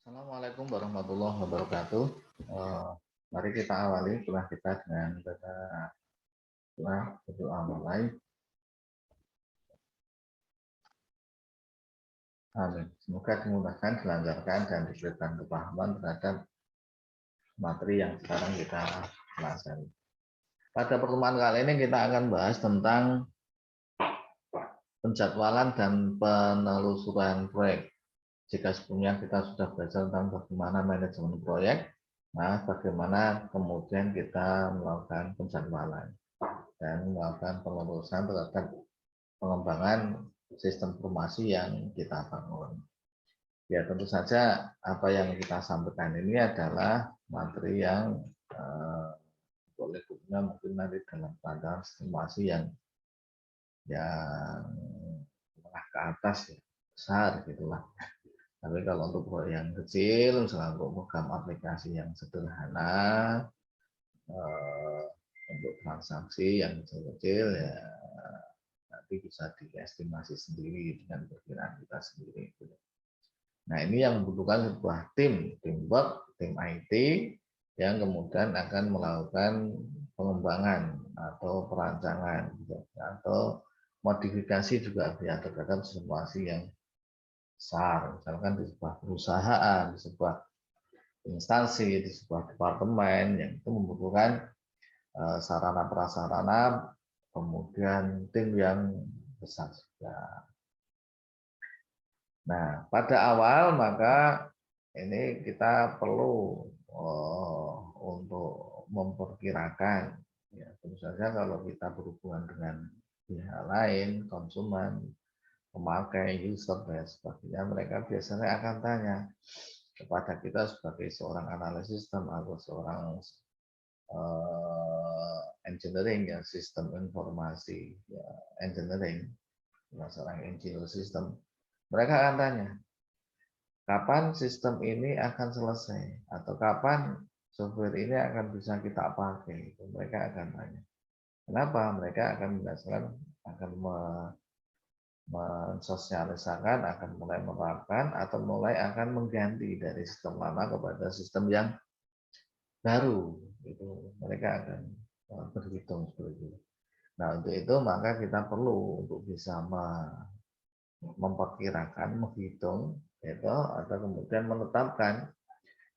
Assalamualaikum warahmatullahi wabarakatuh. Eh, Mari kita awali kuliah kita dengan berdoa mulai. Amin. Semoga dimudahkan, dilancarkan, dan diberikan kepahaman terhadap materi yang sekarang kita pelajari. Pada pertemuan kali ini kita akan bahas tentang penjadwalan dan penelusuran proyek. Jika sebelumnya kita sudah belajar tentang bagaimana manajemen proyek, nah bagaimana kemudian kita melakukan penjadwalan dan melakukan penelusuran terhadap pengembangan sistem informasi yang kita bangun. Ya tentu saja apa yang kita sampaikan ini adalah materi yang boleh mungkin nanti dalam standar informasi yang menengah ke atas ya, besar gitulah. Tapi kalau untuk proyek yang kecil, misalnya untuk program aplikasi yang sederhana, untuk transaksi yang kecil-kecil ya nanti bisa diestimasi sendiri dengan perkiraan kita sendiri. Nah ini yang membutuhkan sebuah teamwork, tim IT yang kemudian akan melakukan pengembangan atau perancangan atau modifikasi juga ya terhadap situasi yang besar, misalkan di sebuah perusahaan, di sebuah instansi, di sebuah departemen yang itu membutuhkan sarana prasarana, kemudian tim yang besar juga. Nah, pada awal maka ini kita perlu untuk memperkirakan, ya, tentu saja kalau kita berhubungan dengan pihak lain, konsumen, pemakai, user, dan sebagainya, mereka biasanya akan tanya kepada kita sebagai seorang analis sistem atau seorang engineering, ya, sistem informasi, ya, engineering, seorang engineer sistem. Mereka akan tanya, kapan sistem ini akan selesai atau kapan software ini akan bisa kita pakai. Mereka akan tanya. Kenapa? Mereka akan menjelaskan, akan mensosialisakan, akan mulai menerapkan atau mulai akan mengganti dari sistem lama kepada sistem yang baru. Itu mereka akan berhitung seperti itu. Nah untuk itu maka kita perlu untuk bisa memperkirakan, menghitung, itu atau kemudian menetapkan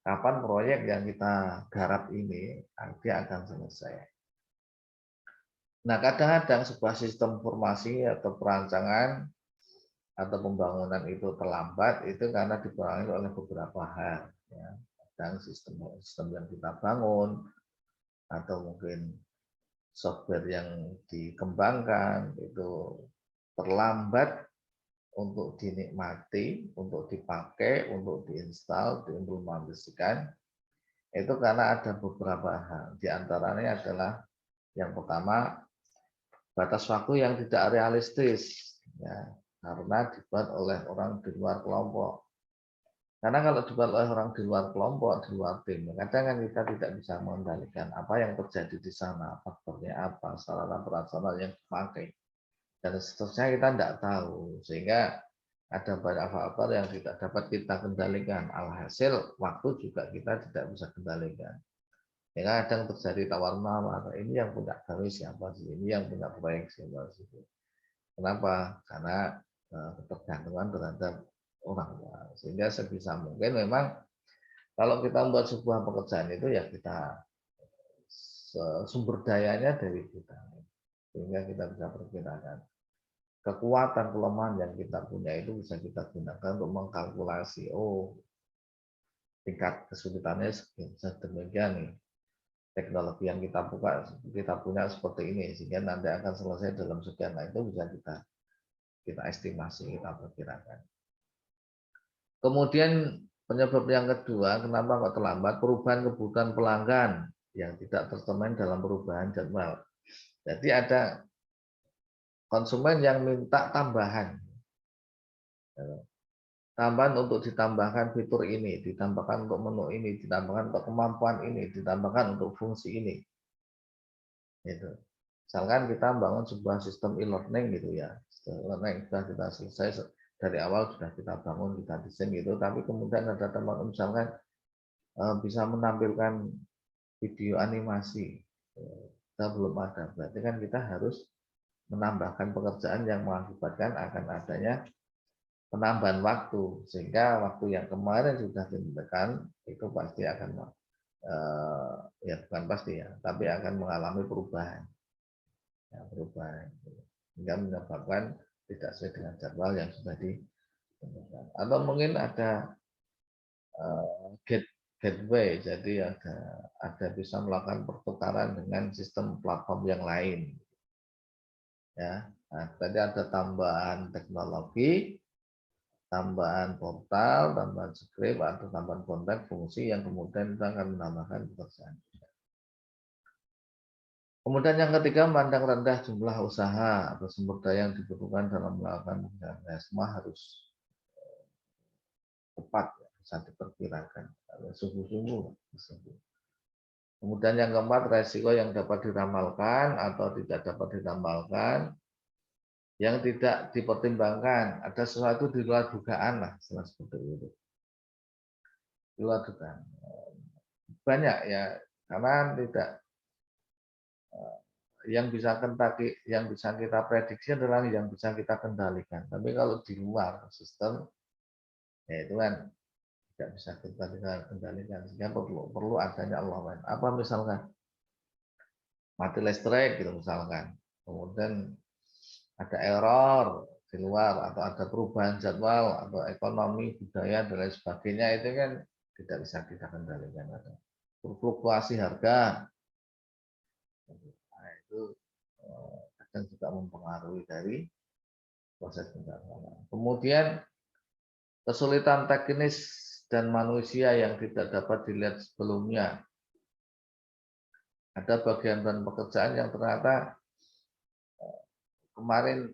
kapan proyek yang kita garap ini nanti akan selesai. Nah, kadang-kadang sebuah sistem informasi atau perancangan atau pembangunan itu terlambat itu karena dipengaruhi oleh beberapa hal. Ya. Kadang sistem yang kita bangun atau mungkin software yang dikembangkan itu terlambat untuk dinikmati, untuk dipakai, untuk diinstal, diimplementasikan, itu karena ada beberapa hal. Di antaranya adalah yang pertama, batas waktu yang tidak realistis, ya, karena dibuat oleh orang di luar kelompok. Karena kalau dibuat oleh orang di luar kelompok, di luar tim, kadang kan kita tidak bisa mengendalikan apa yang terjadi di sana, faktornya apa, sarana prasarana yang dipakai, dan seterusnya kita tidak tahu, sehingga ada banyak faktor yang tidak dapat kita kendalikan. Alhasil waktu juga kita tidak bisa kendalikan. Ya kadang terjadi tawar menawar. Ini yang punya kami siapa sih? Ini yang punya proyek siapa sih? Kenapa? Karena ketergantungan terhadap orang luar. Sehingga sebisa mungkin memang kalau kita membuat sebuah pekerjaan itu ya kita sumber dayanya dari kita. Sehingga kita bisa perkirakan kekuatan kelemahan yang kita punya itu bisa kita gunakan untuk mengkalkulasi tingkat kesulitannya sedemikian nih, teknologi yang kita punya seperti ini sehingga nanti akan selesai dalam sekian. Nah itu bisa kita estimasi, kita perkirakan. Kemudian penyebab yang kedua, kenapa kok terlambat, perubahan kebutuhan pelanggan yang tidak tercermin dalam perubahan jadwal. Jadi ada konsumen yang minta tambahan untuk ditambahkan fitur ini, ditambahkan untuk menu ini, ditambahkan untuk kemampuan ini, ditambahkan untuk fungsi ini. Gitu. Misalkan kita membangun sebuah sistem e-learning gitu ya, e-learning sudah kita selesai dari awal sudah kita bangun, kita desain gitu, tapi kemudian ada teman misalkan bisa menampilkan video animasi, kita belum ada, berarti kan kita harus menambahkan pekerjaan yang mengakibatkan akan adanya penambahan waktu, sehingga waktu yang kemarin sudah ditentukan itu pasti akan ya bukan pasti ya, tapi akan mengalami perubahan, ya, perubahan, hingga menyebabkan tidak sesuai dengan jadwal yang sudah ditentukan. Atau mungkin ada gateway, jadi ada bisa melakukan pertukaran dengan sistem platform yang lain. Ya, nah, tadi ada tambahan teknologi, tambahan portal, tambahan script, atau tambahan konten fungsi yang kemudian kita akan menambahkan pekerjaan. Kemudian yang ketiga, memandang rendah jumlah usaha atau sumber daya yang dibutuhkan dalam melakukan pekerjaan. Ya, semua harus tepat, ya, bisa diperkirakan, sungguh-sungguh. Kemudian yang keempat, resiko yang dapat diramalkan atau tidak dapat diramalkan, yang tidak dipertimbangkan, ada sesuatu di luar dugaan lah, seperti itu. Di luar dugaan. Banyak ya, karena tidak yang bisa kita prediksi adalah yang bisa kita kendalikan. Tapi kalau di luar sistem, ya itu kan tidak bisa kita kendalikan. Sehingga perlu adanya Allah. Apa misalkan mati listrik gitu misalkan, kemudian ada error di luar atau ada perubahan jadwal atau ekonomi budaya dan lain sebagainya, itu kan tidak bisa kita kendalikan. Ada fluktuasi harga, nah, itu akan juga mempengaruhi dari proses pencalonan. Kemudian kesulitan teknis dan manusia yang tidak dapat dilihat sebelumnya. Ada bagian pekerjaan yang ternyata kemarin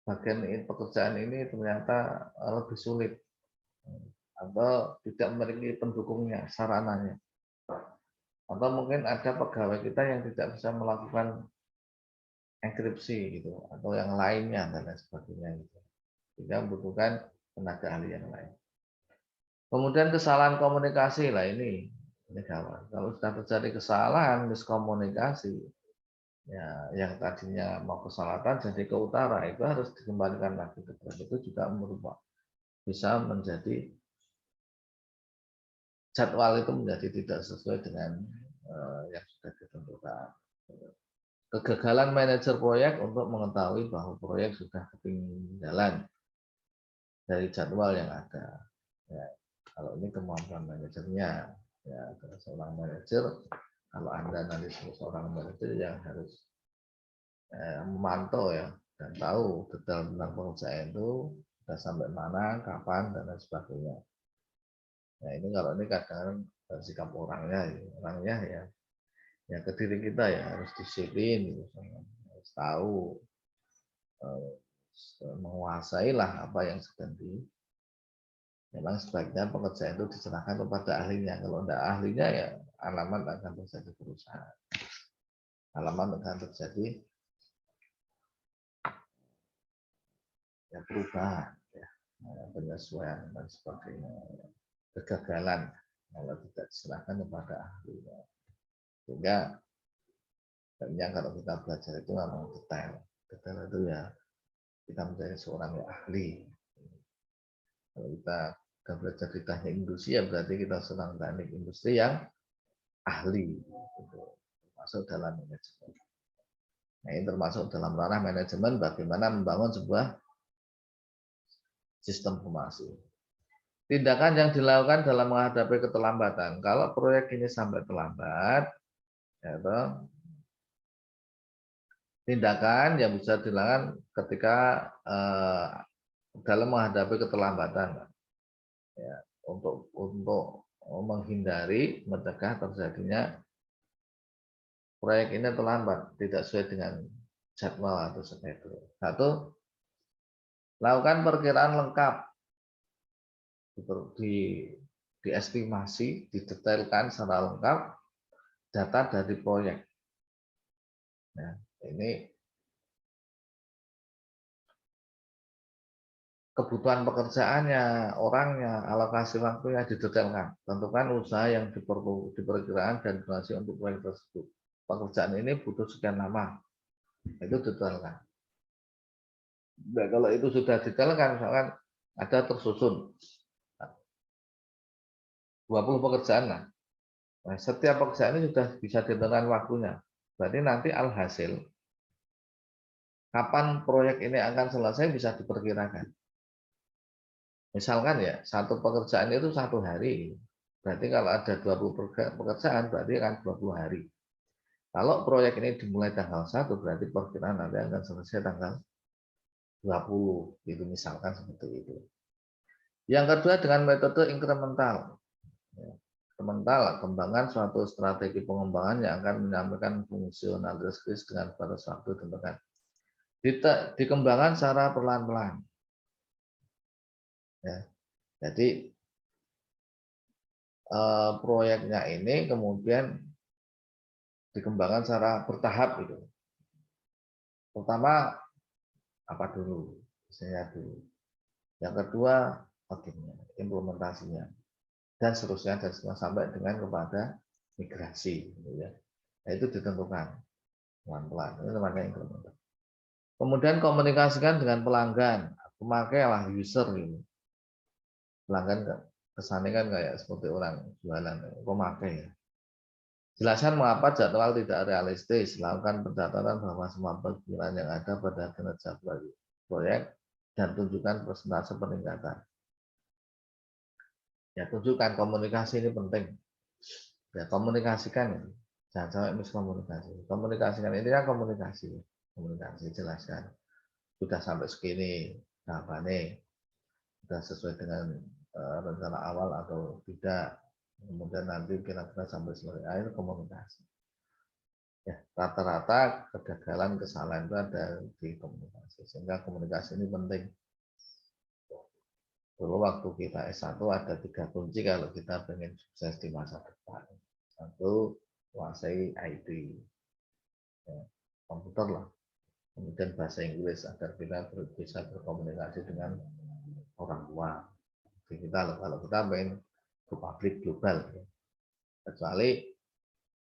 bagian pekerjaan ini ternyata lebih sulit atau tidak memiliki pendukungnya, sarananya. Atau mungkin ada pegawai kita yang tidak bisa melakukan enkripsi gitu, atau yang lainnya dan lain sebagainya gitu. Sehingga membutuhkan tenaga ahli yang lain. Kemudian kesalahan komunikasi lah ini kawan. Kalau sudah terjadi kesalahan miskomunikasi, ya yang tadinya mau ke selatan jadi ke utara, itu harus dikembalikan lagi ke barat. Itu juga merupakan bisa menjadi jadwal itu menjadi tidak sesuai dengan yang sudah ditentukan. Kegagalan manajer proyek untuk mengetahui bahwa proyek sudah ketinggalan dari jadwal yang ada. Ya, kalau ini kemampuan manajernya, ya seorang manajer, kalau Anda nanti seorang manajer yang harus memantau ya dan tahu detail tentang pekerjaan itu sudah sampai mana, kapan dan lain sebagainya. Nah ini kalau ini kadang sikap orangnya ya ke diri kita ya harus disiplin, gitu, harus tahu, menguasai lah apa yang sedang memang sebaiknya pekerjaan itu diserahkan kepada ahlinya. Kalau tidak ahlinya ya alamat akan terjadi perusahaan, alamat akan terjadi ya perubahan, ya, penyesuaian dan sebagainya, kegagalan kalau tidak diserahkan kepada ahlinya. Sehingga kalau kita belajar itu memang detail itu ya kita menjadi seorang yang ahli. Kalau kita belajar di teknik industri ya berarti kita seorang teknik industri yang ahli, gitu. Termasuk dalam manajemen. Nah ini termasuk dalam ranah manajemen bagaimana membangun sebuah sistem informasi. Tindakan yang dilakukan dalam menghadapi keterlambatan. Kalau proyek ini sampai terlambat, ya, tindakan yang bisa dilakukan ketika dalam menghadapi keterlambatan, ya, untuk menghindari, mencegah terjadinya proyek ini terlambat, tidak sesuai dengan jadwal atau schedule. Satu, lakukan perkiraan lengkap, diestimasi, didetailkan secara lengkap data dari proyek. Nah, ini kebutuhan pekerjaannya, orangnya, alokasi waktunya didetailkan. Tentukan usaha yang diperkirakan dan durasi untuk proyek tersebut. Pekerjaan ini butuh sekian lama. Itu detailkan. Nah, kalau itu sudah detailkan, misalkan ada tersusun 20 pekerjaan lah. Nah, setiap pekerjaan ini sudah bisa ditentukan waktunya. Berarti nanti alhasil kapan proyek ini akan selesai bisa diperkirakan. Misalkan ya, satu pekerjaan itu 1 hari. Berarti kalau ada 20 pekerjaan, berarti akan 20 hari. Kalau proyek ini dimulai tanggal 1, berarti perkiraan nanti akan selesai tanggal 20. Itu misalkan seperti itu. Yang kedua dengan metode incremental. Incremental, kembangan suatu strategi pengembangan yang akan menyampaikan fungsionalitas kritis dengan batas waktu tentukan. Dikembangkan secara perlahan-lahan. Ya. Jadi proyeknya ini kemudian dikembangkan secara bertahap gitu. Pertama apa dulu, misalnya dulu. Yang kedua akhirnya implementasinya dan seterusnya sampai dengan kepada migrasi, gitu ya. Nah, itu ditentukan pelan-pelan. Itu namanya implementasi. Kemudian komunikasikan dengan pelanggan, pemakailah user gitu. Pelanggan kesannya kan kayak seperti orang jualan, pemakai ya. Jelaskan mengapa jadwal tidak realistis. Lakukan pencatatan bahwa semua perkiraan yang ada pada kinerja proyek dan tunjukkan persentase peningkatan. Ya, tunjukkan komunikasi ini penting. Ya, komunikasikan ya. Jangan sampai miskomunikasi. Komunikasikan ini kan komunikasi. Komunikasi jelaskan. Sudah sampai segini, nah apa nih? Sudah sesuai dengan rencana awal atau tidak. Kemudian nanti kira-kira sampai selesai akhir komunikasi. Ya, rata-rata kegagalan, kesalahan itu ada di komunikasi. Sehingga komunikasi ini penting. Dulu waktu kita S1 ada 3 kunci kalau kita pengen sukses di masa depan. Satu, kuasai IT, ya, komputer lah. Kemudian bahasa Inggris agar kita bisa berkomunikasi dengan orang luar. Jadi kalau kita pengen ke publik global, ya. Kecuali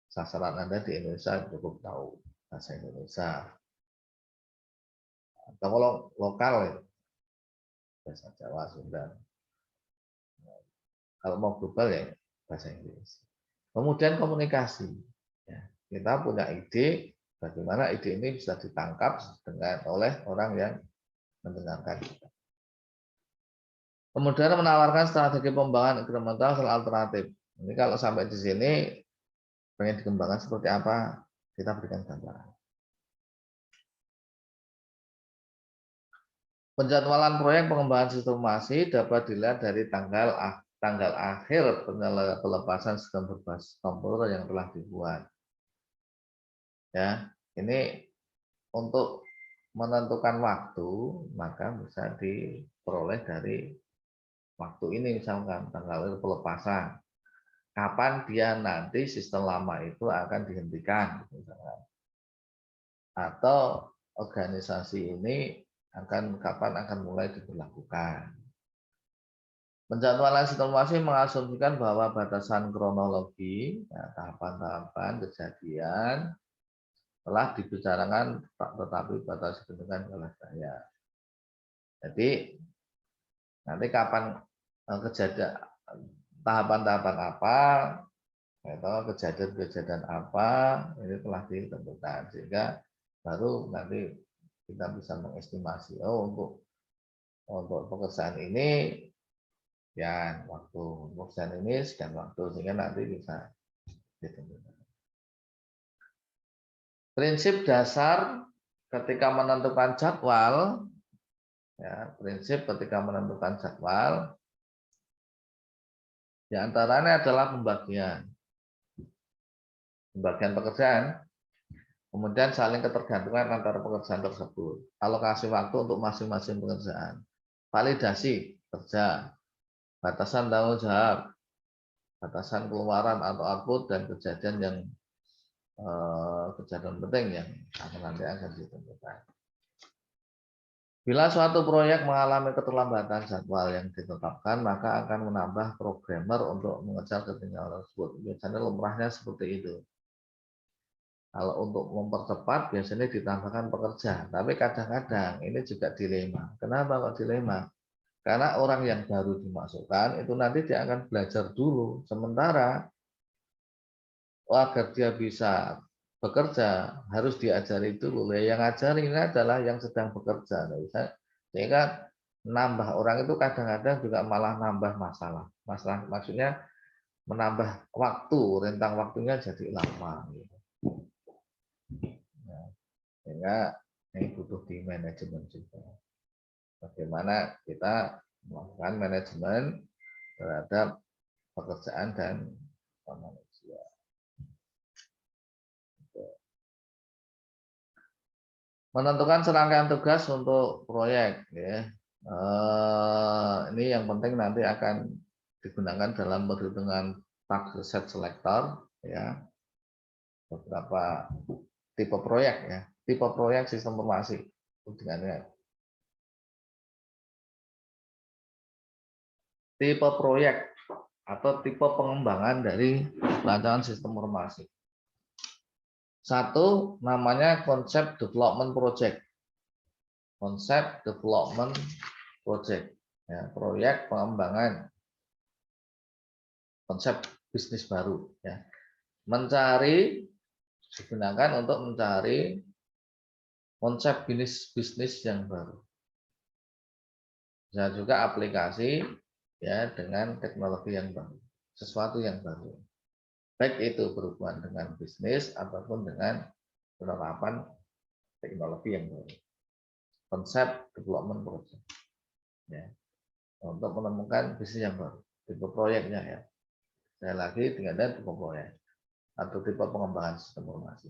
sasaran Anda di Indonesia cukup tahu bahasa Indonesia. Atau kalau lokal ya, bahasa Jawa, Sunda. Kalau mau global ya bahasa Inggris. Kemudian komunikasi. Ya, kita punya ide bagaimana ide ini bisa ditangkap oleh orang yang mendengarkan kita. Kemudian menawarkan strategi pengembangan incremental alternatif. Ini kalau sampai di sini pengen dikembangkan seperti apa, kita berikan gambaran. Penjadwalan proyek pengembangan sistem informasi dapat dilihat dari tanggal akhir pelepasan sistem berbasis komputer yang telah dibuat. Ya, ini untuk menentukan waktu maka bisa diperoleh dari waktu ini, misalkan tanggal pelepasan. Kapan dia nanti sistem lama itu akan dihentikan, misalkan. Atau organisasi ini kapan akan mulai diberlakukan. Penjadwalan sistem informasi mengasumsikan bahwa batasan kronologi, ya, tahapan-tahapan kejadian telah dibicarakan tetapi batas ditentukan oleh saya. Jadi nanti kapan kejadian tahapan-tahapan apa atau kejadian-kejadian apa ini telah ditentukan sehingga baru nanti kita bisa mengestimasi untuk pekerjaan ini ya waktu, pekerjaan ini sekian waktu sehingga nanti bisa ditentukan. Prinsip dasar ketika menentukan jadwal, ya, prinsip ketika menentukan jadwal diantaranya adalah pembagian pekerjaan, kemudian saling ketergantungan antara pekerjaan tersebut, alokasi waktu untuk masing-masing pekerjaan, validasi kerja, batasan tanggung jawab, batasan keluaran atau output, dan kejadian penting yang nanti akan ditentukan. Bila suatu proyek mengalami keterlambatan jadwal yang ditetapkan, maka akan menambah programmer untuk mengejar ketinggalan tersebut. Biasanya lumrahnya seperti itu. Kalau untuk mempercepat biasanya ditambahkan pekerja, tapi kadang-kadang ini juga dilema. Kenapa kok dilema? Karena orang yang baru dimasukkan itu nanti dia akan belajar dulu. Sementara agar dia bisa bekerja harus diajari dulu. Yang ngajari ini adalah yang sedang bekerja. Sehingga nambah orang itu kadang-kadang juga malah nambah masalah. Masalah maksudnya menambah waktu, rentang waktunya jadi lama. Gitu. Nah, sehingga ini butuh di manajemen juga. Bagaimana kita melakukan manajemen terhadap pekerjaan dan manusia. Menentukan serangkaian tugas untuk proyek, ya. Ini yang penting nanti akan digunakan dalam perhitungan task set selector, ya. Beberapa tipe proyek, ya. Tipe proyek sistem informasi. Tipe proyek atau tipe pengembangan dari rancangan sistem informasi. Satu, namanya konsep development project. Konsep development project. Ya, proyek pengembangan konsep bisnis baru. Ya. Digunakan untuk mencari konsep bisnis yang baru. Bisa juga aplikasi ya dengan teknologi yang baru, sesuatu yang baru. Baik itu berhubungan dengan bisnis ataupun dengan penerapan teknologi yang baru. Konsep development project. Ya. Untuk menemukan bisnis yang baru. Tipe proyeknya ya. Saya lagi dengan tipe proyek atau tipe pengembangan sistem informasi.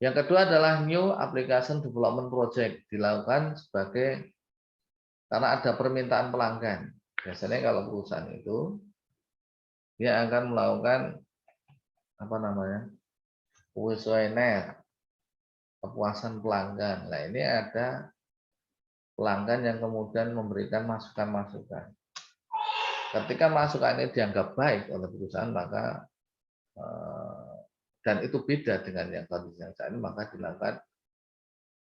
Yang kedua adalah new application development project, dilakukan sebagai karena ada permintaan pelanggan. Biasanya kalau perusahaan itu dia akan melakukan kuesioner, kepuasan pelanggan. Nah, ini ada pelanggan yang kemudian memberikan masukan-masukan. Ketika masukan ini dianggap baik oleh perusahaan, maka dan itu beda dengan yang tadi yang saat ini, maka dilakukan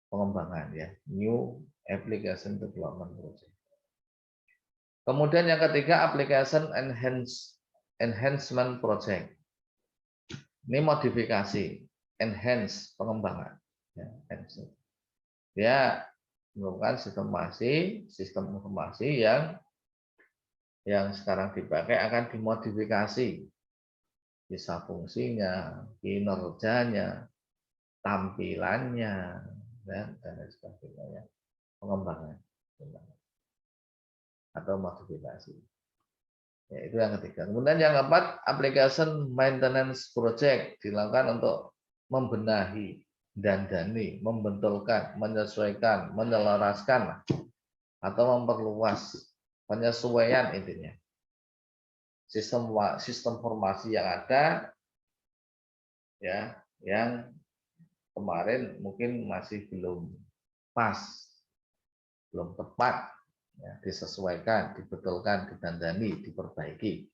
pengembangan ya, new application development project. Kemudian yang ketiga, application enhancement project. Ini modifikasi, enhance pengembangan. Ya, dia merupakan sistem informasi yang sekarang dipakai akan dimodifikasi, bisa fungsinya, kinerjanya, tampilannya, dan lain sebagainya, pengembangan atau modifikasi. Ya, itu yang ketiga. Kemudian yang keempat, application maintenance project, dilakukan untuk membenahi, dandani, membentulkan, menyesuaikan, menyelaraskan, atau memperluas penyesuaian intinya. Sistem informasi yang ada, ya, yang kemarin mungkin masih belum pas, belum tepat, ya, disesuaikan, dibetulkan, didandani, diperbaiki.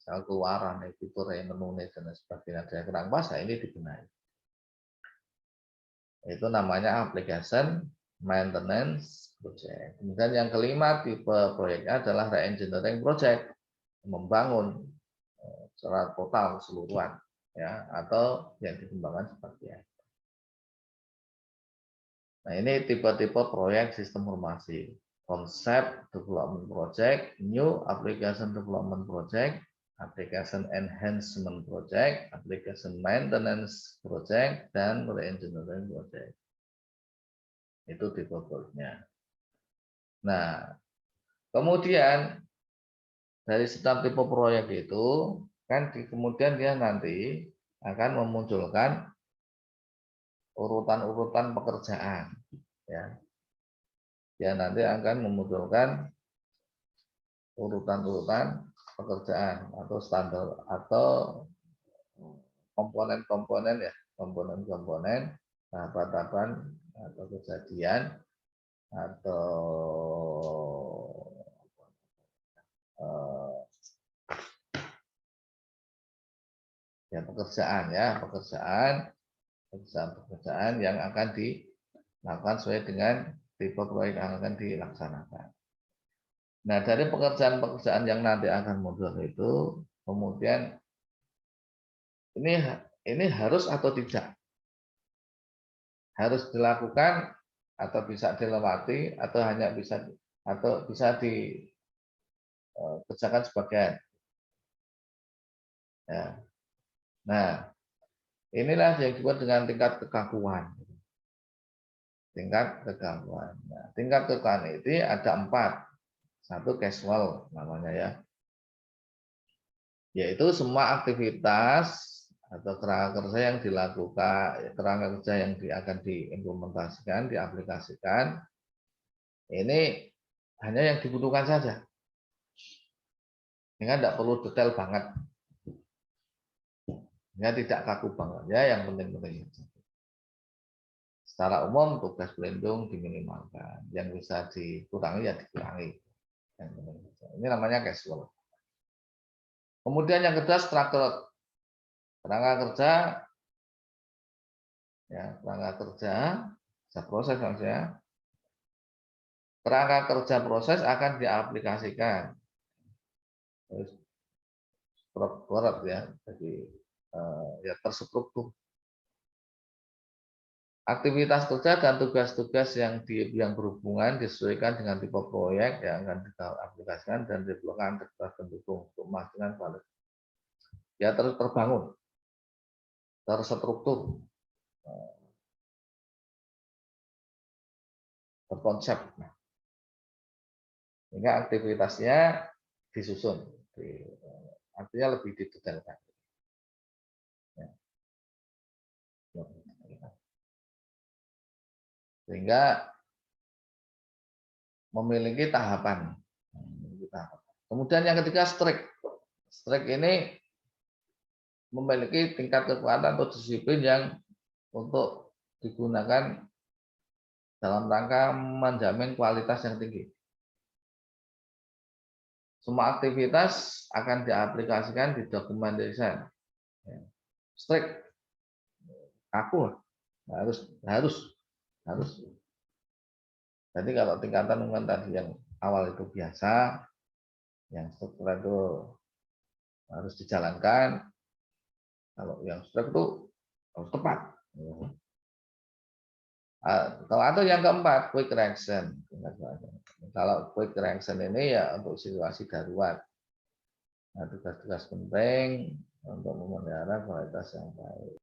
Soal keluaran, fitur yang menulis dan sebagainya, ada yang kurang pas, ini dibenahi. Itu namanya application maintenance project. Kemudian yang kelima tipe proyeknya adalah re-engineering project, membangun secara total keseluruhan, ya, atau yang dikembangkan seperti apa. Nah, ini tipe-tipe proyek sistem informasi. Konsep development project, new application development project, application enhancement project, application maintenance project, dan re-engineering project. Itu tipe proyeknya. Nah, kemudian dari setiap tipe proyek itu kan kemudian dia nanti akan memunculkan urutan-urutan pekerjaan, ya. Dia nanti akan memunculkan urutan-urutan pekerjaan atau standar atau komponen-komponen ya, komponen-komponen tahapan-tahapan atau kejadian atau ya pekerjaan yang akan dilakukan sesuai dengan tipe proyek yang akan dilaksanakan. Nah, dari pekerjaan-pekerjaan yang nanti akan muncul itu, kemudian ini harus atau tidak? Harus dilakukan atau bisa dilewati atau hanya bisa dikerjakan sebagian. Ya. Nah, inilah yang disebut dengan tingkat kekakuan. Tingkat kekakuan. Nah, tingkat kekakuan itu ada 4. Satu casual namanya ya. Yaitu semua aktivitas atau kerangka kerja yang dilakukan, kerangka kerja yang akan diimplementasikan, diaplikasikan, ini hanya yang dibutuhkan saja. Sehingga tidak perlu detail banget. Ya, tidak kaku banget. Ya, yang penting-penting. Secara umum tugas pelindung diminimalkan. Yang bisa dikurangi ya dikurangi. Ini namanya casual. Kemudian yang kedua structured. Kerangka kerja, ya, kerangka kerja proses maksudnya. Kerangka kerja proses akan diaplikasikan. Struktural ya, jadi ya terstruktur. Aktivitas kerja dan tugas-tugas yang berhubungan disesuaikan dengan tipe proyek yang akan kita aplikasikan dan diperlukan pendukung untuk memastikan kualitas. Ya terus terbangun, terstruktur, terkonsep. Sehingga aktivitasnya disusun, artinya lebih didetailkan. Sehingga memiliki tahapan. Kemudian yang ketiga strict. Strict ini memiliki tingkat kekuatan atau disiplin yang untuk digunakan dalam rangka menjamin kualitas yang tinggi. Semua aktivitas akan diaplikasikan di dokumen desain. Strict, kaku, harus. Jadi kalau tingkatan mungkin tadi yang awal itu biasa, yang struktural itu harus dijalankan. Kalau yang strict itu harus tepat. Atau yang keempat, quick reaction. Kalau quick reaction ini ya untuk situasi darurat. Nah, tugas-tugas penting untuk memelihara kualitas yang baik.